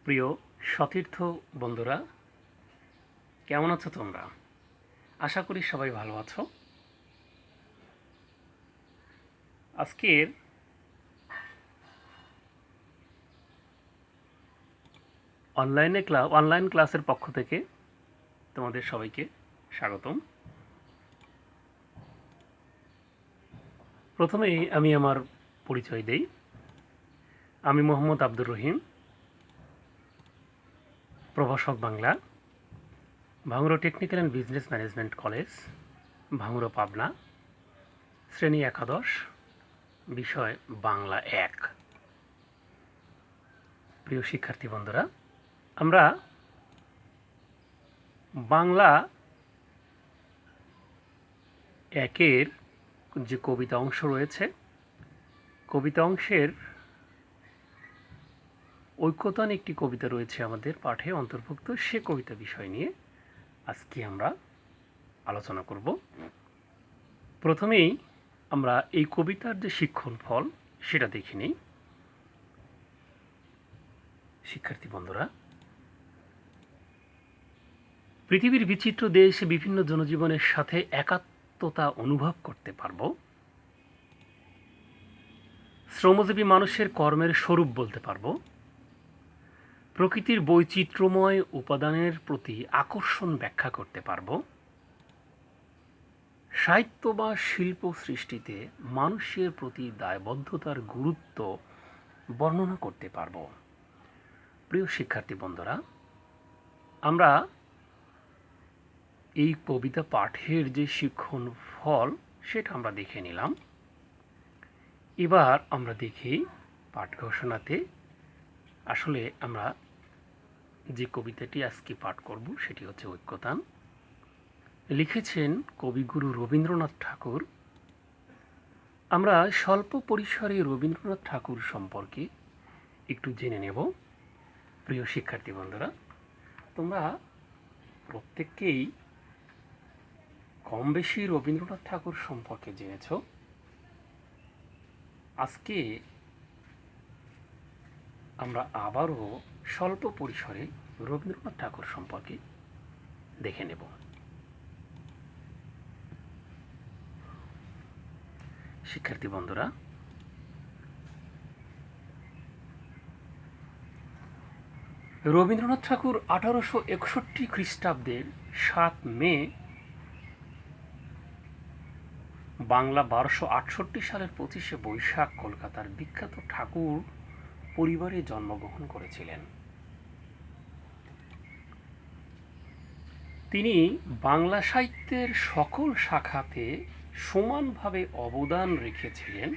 প্রিয় সতীর্থ বন্ধুরা, কেমন আছো তোমরা? আশা করি সবাই ভালো আছো। আজকের অনলাইন ক্লাসের পক্ষ থেকে তোমাদের সবাইকে স্বাগতম। প্রথমেই আমি আমার পরিচয় দেই। আমি মোহাম্মদ আব্দুর রহিম, প্রভাষক Bangla, ভাঙড়া technical and business management college, ভাঙড়া, Pabna, শ্রেণী একাদশ, বিষয় বাংলা ১। প্রিয় শিক্ষার্থী বন্ধুরা, আমরা বাংলা ১-এর যে কবিতা অংশ রয়েছে, কবিতা অংশের ঐক্যতান একটি কবিতা রয়েছে আমাদের পাঠে অন্তর্ভুক্ত। সে কবিতা বিষয় নিয়ে আজকে আমরা আলোচনা করব। প্রথমেই আমরা এই কবিতার যে শিক্ষণ ফল সেটা দেখে নিই। শিক্ষার্থী বন্ধুরা, পৃথিবীর বিচিত্র দেশে বিভিন্ন জনজীবনের সাথে একাত্মতা অনুভব করতে পারব। শ্রমজীবী মানুষের কর্মের স্বরূপ বলতে পারব। প্রকৃতির বৈচিত্র্যময় উপাদানের প্রতি আকর্ষণ ব্যাখ্যা করতে পারব। সাহিত্য বা শিল্প সৃষ্টিতে মানুষের প্রতি দায়বদ্ধতার গুরুত্ব বর্ণনা করতে পারব। প্রিয় শিক্ষার্থী বন্ধুরা, আমরা এই কবিতা পাঠের যে শিক্ষণ ফল সেটা আমরা দেখে নিলাম। এবার আমরা দেখি পাঠ ঘোষণাতে আসলে আমরা যে কবিতাটি আজকে পাঠ করব সেটি হচ্ছে ঐক্যতান। লিখেছেন কবিগুরু রবীন্দ্রনাথ ঠাকুর। আমরা স্বল্প পরিসরে রবীন্দ্রনাথ ঠাকুর সম্পর্কে একটু জেনে নেব। প্রিয় শিক্ষার্থী বন্ধুরা, তোমরা প্রত্যেককেই কম বেশি রবীন্দ্রনাথ ঠাকুর সম্পর্কে জেনেছ। আজকে আমরা আবারও স্বল্প পরিসরে রবীন্দ্রনাথ ঠাকুর সম্পর্কে দেখে নেব। শিক্ষার্থী বন্ধুরা, রবীন্দ্রনাথ ঠাকুর 1861 খ্রিস্টাব্দের 7 মে বাংলা 1268 সালের 25শে বৈশাখ কলকাতার বিখ্যাত ঠাকুর পরিবারে জন্মগ্রহণ করেছিলেন। তিনি বাংলা সাহিত্যের সকল শাখাতে সমানভাবে অবদান রেখেছিলেন,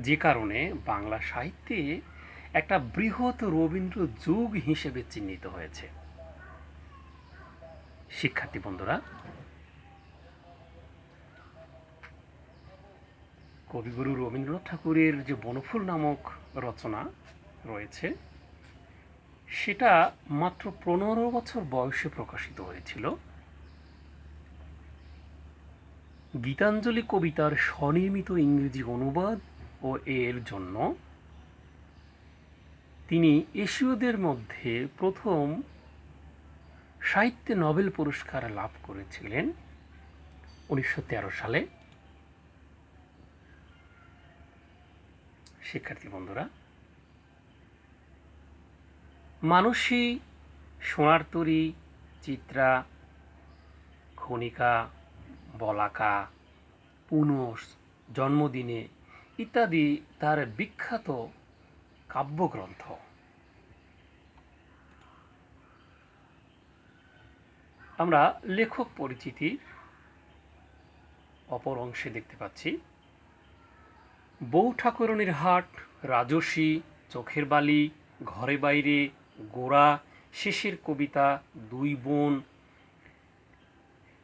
যে কারণে বাংলা সাহিত্যে একটা বৃহৎ রবীন্দ্র যুগ হিসেবে চিহ্নিত হয়েছে। শিক্ষার্থী বন্ধুরা, কবিগুরু রবীন্দ্রনাথ ঠাকুরের যে বনফুল নামক রচনা রয়েছে সেটা মাত্র 15 বছর বয়সে প্রকাশিত হয়েছিল। গীতাঞ্জলি কবিতার স্বনির্মিত ইংরেজি অনুবাদ ও এর জন্য তিনি এশীয়দের মধ্যে প্রথম সাহিত্যে নোবেল পুরস্কার লাভ করেছিলেন 1913 সালে। শিক্ষার্থী বন্ধুরা, মানসী, সোনার তরী, চিত্রা, খনিকা, বলাকা, পুনস, জন্মদিনে ইত্যাদি তার বিখ্যাত কাব্যগ্রন্থ। আমরা লেখক পরিচিতির অপর অংশে দেখতে পাচ্ছি বউ ঠাকুরনীর হাট, রাজসী, চোখের বালি, ঘরে বাইরে, গোরা, শেষের কবিতা, দুই বোন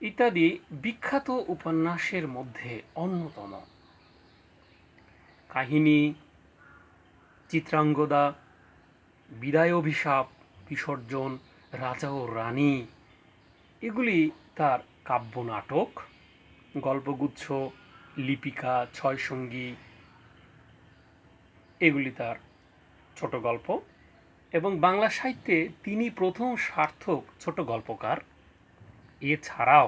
ইত্যাদি বিখ্যাত উপন্যাসের মধ্যে অন্যতম। কাহিনী, চিত্রাঙ্গদা, বিদায় অভিশাপ, বিসর্জন, রাজা ও রানী এগুলি তার কাব্য নাটক। গল্পগুচ্ছ, লিপিকা, ছয় সঙ্গী এগুলি তার ছোট গল্প। এবং বাংলা সাহিত্যে তিনি প্রথম সার্থক ছোট গল্পকার। এছাড়াও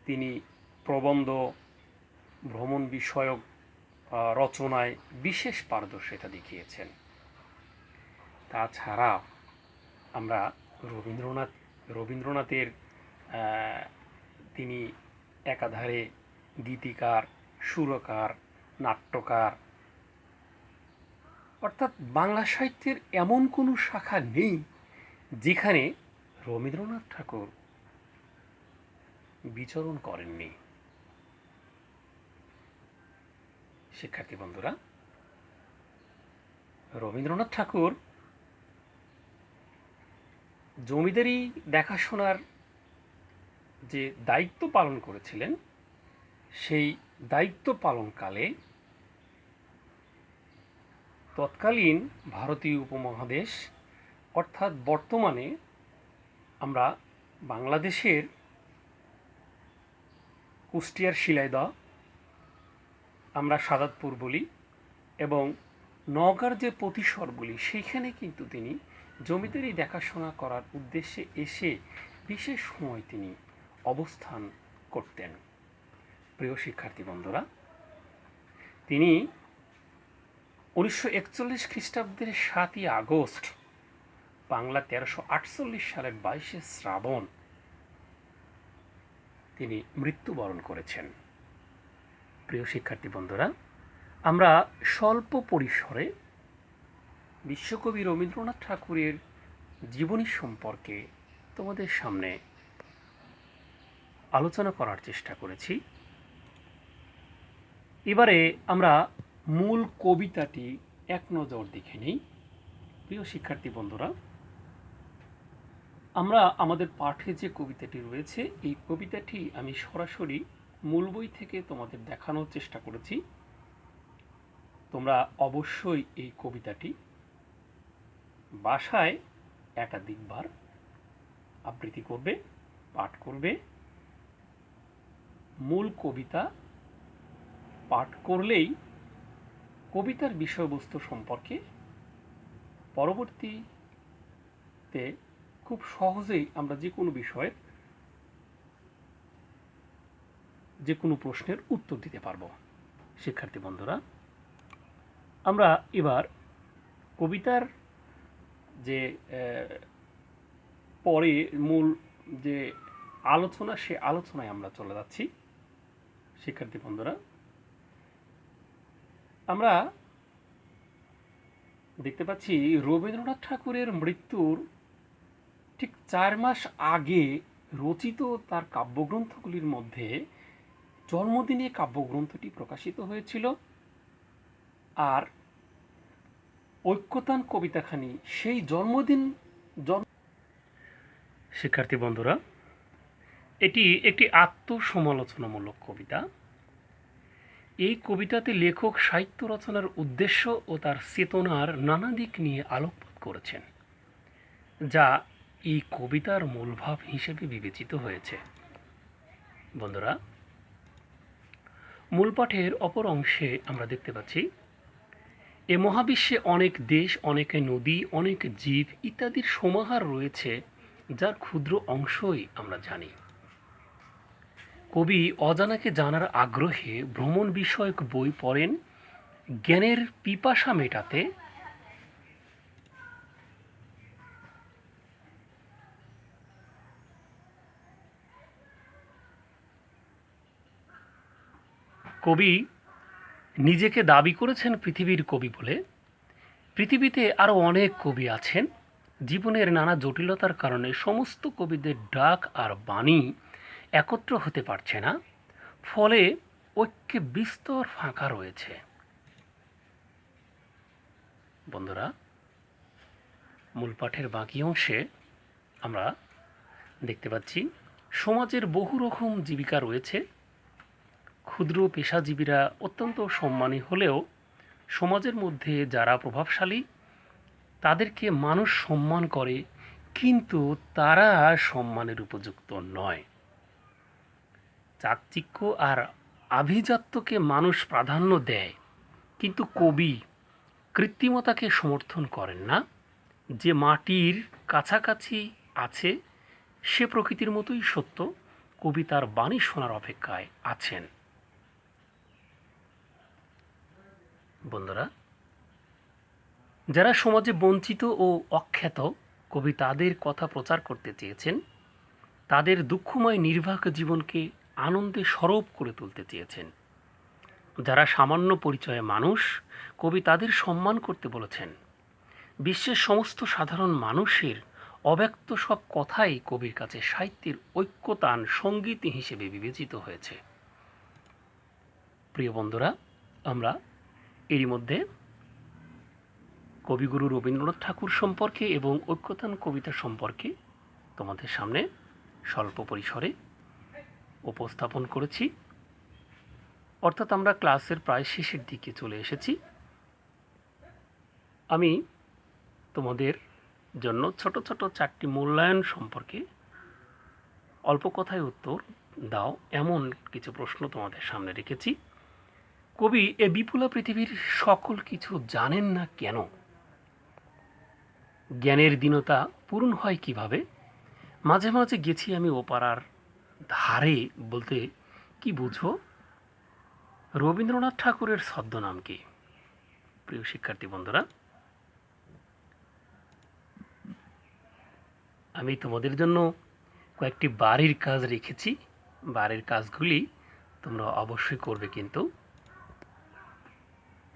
তিনি প্রবন্ধ, ভ্রমণ বিষয়ক রচনায় বিশেষ পারদর্শিতা দেখিয়েছেন। তাছাড়া আমরা রবীন্দ্রনাথের তিনি একাধারে গীতিকার, সুরকার, নাট্যকার, অর্থাৎ বাংলা সাহিত্যের এমন কোনো শাখা নেই যেখানে রবীন্দ্রনাথ ঠাকুর বিচরণ করেননি। শিক্ষার্থী বন্ধুরা, রবীন্দ্রনাথ ঠাকুর জমিদারি দেখাশোনার যে দায়িত্ব পালন করেছিলেন, সেই দায়িত্ব পালনকালে তৎকালীন ভারতীয় উপমহাদেশ অর্থাৎ বর্তমানে আমরা বাংলাদেশের কুষ্টিয়ার শিলাইদহ আমরা সাদাতপুর বলি এবং নওগাঁর যে প্রতিসর বলি, সেইখানে কিন্তু তিনি জমিদারি দেখাশোনা করার উদ্দেশ্যে এসে বিশেষ সময় তিনি অবস্থান করতেন। প্রিয় শিক্ষার্থী বন্ধুরা, তিনি 1941 খ্রিস্টাব্দের 7ই আগস্ট বাংলা 1348 সালের 22শে শ্রাবণ তিনি মৃত্যুবরণ করেছেন। প্রিয় শিক্ষার্থী বন্ধুরা, আমরা স্বল্প পরিসরে বিশ্বকবি রবীন্দ্রনাথ ঠাকুরের জীবনী সম্পর্কে তোমাদের সামনে আলোচনা করার চেষ্টা করেছি। এবারে আমরা মূল কবিতাটি এক নজর দেখে নিই। প্রিয় শিক্ষার্থী বন্ধুরা, আমরা আমাদের পাঠে যে কবিতাটি রয়েছে, এই কবিতাটি আমি সরাসরি মূল বই থেকে তোমাদের দেখানোর চেষ্টা করেছি। তোমরা অবশ্যই এই কবিতাটি বাসায় একাধিকবার আবৃত্তি করবে, পাঠ করবে। মূল কবিতা পাঠ করলেই কবিতার বিষয়বস্তু সম্পর্কে পরবর্তীতে খুব সহজেই আমরা যে কোনো বিষয়ের যে কোনো প্রশ্নের উত্তর দিতে পারবো। শিক্ষার্থী বন্ধুরা, আমরা এবার কবিতার যে পরে মূল যে আলোচনা, সে আলোচনায় আমরা চলে যাচ্ছি। শিক্ষার্থী বন্ধুরা, আমরা দেখতে পাচ্ছি রবীন্দ্রনাথ ঠাকুরের মৃত্যুর ঠিক 4 মাস আগে রচিত তার কাব্যগ্রন্থগুলির মধ্যে জন্মদিনে কাব্যগ্রন্থটি প্রকাশিত হয়েছিল। আর ঐক্যতান কবিতাখানি সেই শিক্ষার্থী বন্ধুরা, এটি একটি আত্মসমালোচনামূলক কবিতা। এই কবিতাতে লেখক সাহিত্য রচনার উদ্দেশ্য ও তার চেতনার নানা দিক নিয়ে আলোকপাত করেছেন, যা এই কবিতার মূলভাব হিসেবে বিবেচিত হয়েছে। বন্ধুরা, মূল পাঠের অপর অংশে আমরা দেখতে পাচ্ছি, এ মহাবিশ্বে অনেক দেশ, অনেক নদী, অনেক জীব ইত্যাদির সমাহার রয়েছে, যার ক্ষুদ্র অংশই আমরা জানি। কবি অজানাকে জানার আগ্রহে ভ্রমণ বিষয়ক বই পড়েন জ্ঞানের পিপাসা মেটাতে। কবি নিজেকে দাবি করেছেন পৃথিবীর কবি বলে। পৃথিবীতে আরও অনেক কবি আছেন। জীবনের নানা জটিলতার কারণে সমস্ত কবিদের ডাক আর বাণী একত্র হতে পারছে না, ফলে ঐক্যে বিস্তর ফাঁকা রয়েছে। বন্ধুরা, মূল পাঠের বাকি অংশে আমরা দেখতে পাচ্ছি, সমাজের বহু রকম জীবিকা রয়েছে। ক্ষুদ্র পেশাজীবীরা অত্যন্ত সম্মানী হলেও সমাজের মধ্যে যারা প্রভাবশালী তাদেরকে মানুষ সম্মান করে, কিন্তু তারা সম্মানের উপযুক্ত নয়। চাকচিক্য আর আভিজাত্যকে মানুষ প্রাধান্য দেয়, কিন্তু কবি কৃত্রিমতাকে সমর্থন করেন না। যে মাটির কাছাকাছি আছে সে প্রকৃতির মতোই সত্য, কবি তার বাণী শোনার অপেক্ষায় আছেন। বন্ধুরা, যারা সমাজে বঞ্চিত ও অখ্যাত, কবি তাদের কথা প্রচার করতে চেয়েছেন। তাদের দুঃখময় নির্বাক জীবনকে আনন্দে সরব করে তুলতে চেয়েছেন। যারা সামান্য পরিচয়ে মানুষ, কবি তাদের সম্মান করতে বলেছেন। বিশ্বের সমস্ত সাধারণ মানুষের অব্যক্ত সব কথাই কবির কাছে সাহিত্যের ঐক্যতান সঙ্গীত হিসেবে বিবেচিত হয়েছে। প্রিয় বন্ধুরা, আমরা এরই মধ্যে কবিগুরু রবীন্দ্রনাথ ঠাকুর সম্পর্কে এবং ঐক্যতান কবিতা সম্পর্কে তোমাদের সামনে স্বল্প পরিসরে উপস্থাপন করেছি। অর্থাৎ আমরা ক্লাসের প্রায় শেষের দিকে চলে এসেছি। আমি তোমাদের জন্য ছোট ছোট 4টি মূল্যায়ন সম্পর্কে অল্প কথায় উত্তর দাও এমন কিছু প্রশ্ন তোমাদের সামনে রেখেছি। কবি এ বিপুলা পৃথিবীর সকল কিছু জানেন না কেন? জ্ঞানের দীনতা পূরণ হয় কিভাবে? মাঝে মাঝে গেছি আমি ওপারার ধারে বলতে কি বুঝো? রবীন্দ্রনাথ ঠাকুরের ছদ্মনাম কি? প্রিয় শিক্ষার্থী বন্ধুরা, আমি তোমাদের জন্য কয়েকটি বাড়ির কাজ রেখেছি। বাড়ির কাজগুলি তোমরা অবশ্যই করবে কিন্তু।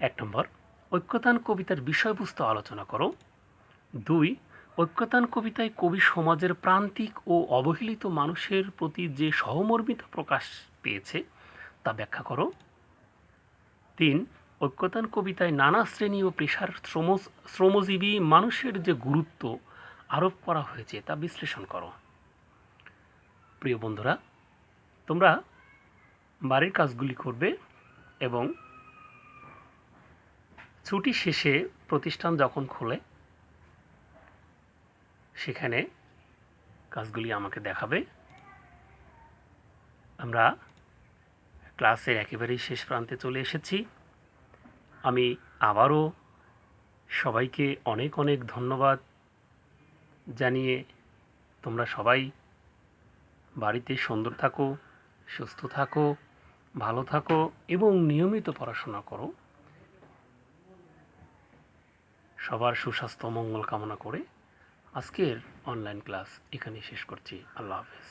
1 নম্বর, ঐক্যতান কবিতার বিষয়বস্তু আলোচনা করো। 2, ঐক্যতান কবিতায় কবি সমাজের প্রান্তিক ও অবহেলিত মানুষের প্রতি যে সহমর্মিতা প্রকাশ পেয়েছে তা ব্যাখ্যা করো। 3, ঐক্যতান কবিতায় নানা শ্রেণী ও পেশার শ্রমজীবী মানুষের যে গুরুত্ব আরোপ করা হয়েছে তা বিশ্লেষণ করো। প্রিয় বন্ধুরা, তোমরা বাড়ির কাজগুলি করবে এবং ছুটি শেষে প্রতিষ্ঠান যখন খোলে সেখানে কাজগুলি আমাকে দেখাবে। আমরা ক্লাসের একেবারেই শেষ প্রান্তে চলে এসেছি। আমি আবারও সবাইকে অনেক অনেক ধন্যবাদ জানিয়ে তোমরা সবাই বাড়িতে সুন্দর থাকো, সুস্থ থাকো, ভালো থাকো এবং নিয়মিত পড়াশোনা করো। সবার সুস্বাস্থ্য মঙ্গল কামনা করে আজকের অনলাইন ক্লাস এখানেই শেষ করছি। আল্লাহ হাফেজ।